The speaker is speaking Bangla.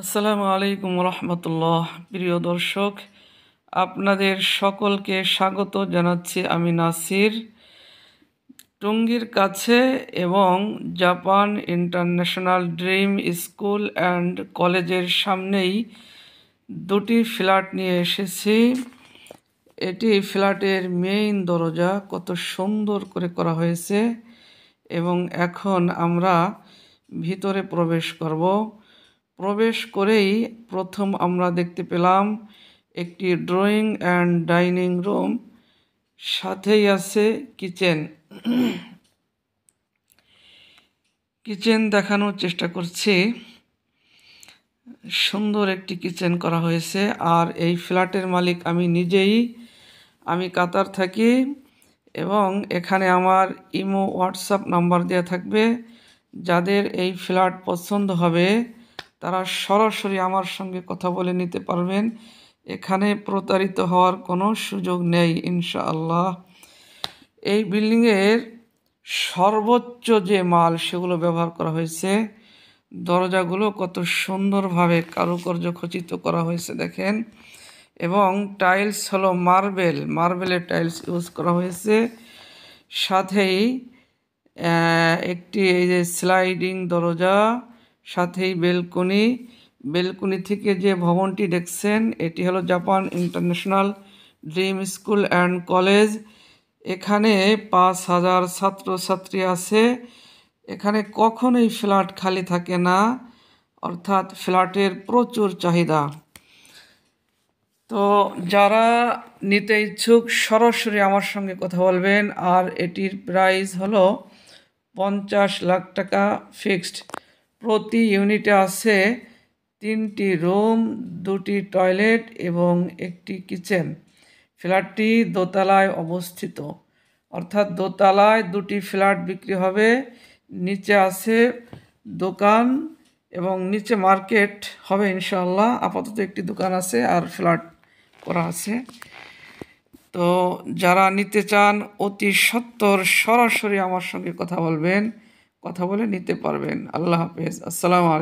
আসসালামু আলাইকুম রহমতুল্লাহ। প্রিয় দর্শক, আপনাদের সকলকে স্বাগত জানাচ্ছি। আমি নাসির। টঙ্গীর কাছে এবং Japan international dream school and কলেজের সামনেই দুটি ফ্ল্যাট নিয়ে এসেছি। এটি ফ্ল্যাটের মেইন দরজা, কত সুন্দর করে করা হয়েছে এবং এখন আমরা ভিতরে প্রবেশ করব। প্রবেশ করেই প্রথম আমরা দেখতে পেলাম একটি ড্রয়িং অ্যান্ড ডাইনিং রুম, সাথেই আছে কিচেন। কিচেন দেখানোর চেষ্টা করছি। সুন্দর একটি কিচেন করা হয়েছে। আর এই ফ্ল্যাটের মালিক আমি নিজেই। আমি কাতার থাকি এবং এখানে আমার ইমো হোয়াটসঅ্যাপ নাম্বার দেওয়া থাকবে। যাদের এই ফ্ল্যাট পছন্দ হবে তারা সরাসরি আমার সঙ্গে কথা বলে নিতে পারবেন। এখানে প্রতারিত হওয়ার কোনো সুযোগ নেই ইনশাআল্লাহ। এই বিল্ডিংয়ের সর্বোচ্চ যে মাল সেগুলো ব্যবহার করা হয়েছে। দরজাগুলো কত সুন্দরভাবে কারুকার্য খচিত করা হয়েছে দেখেন। এবং টাইলস হলো মার্বেলের টাইলস ইউজ করা হয়েছে। সাথেই একটি এই যে স্লাইডিং দরজা, সাথেই বেলকনি থেকে যে ভবনটি দেখছেন এটি হলো Japan international dream school and college. এখানে 5,000 ছাত্রছাত্রী আছে। এখানে কখনোই ফ্ল্যাট খালি থাকে না, অর্থাৎ ফ্ল্যাটের প্রচুর চাহিদা। তো যারা নিতে ইচ্ছুক সরাসরি আমার সঙ্গে কথা বলবেন। আর এটির প্রাইস হলো 50 লাখ টাকা ফিক্সড। প্রতি ইউনিটে আছে 3টি রুম, 2টি টয়লেট এবং একটি কিচেন। ফ্ল্যাটটি দোতলায় অবস্থিত, অর্থাৎ দোতলায় 2টি ফ্ল্যাট বিক্রি হবে। নিচে আছে দোকান এবং নিচে মার্কেট হবে ইনশাআল্লাহ। আপাতত একটি দোকান আছে আর ফ্ল্যাট করা আছে। তো যারা নিতে চান অতি সত্বর সরাসরি আমার সঙ্গে কথা বলবেন, কথা বলে নিতে পারবেন। আল্লাহ হাফেজ। আসসালামু আলাইকুম।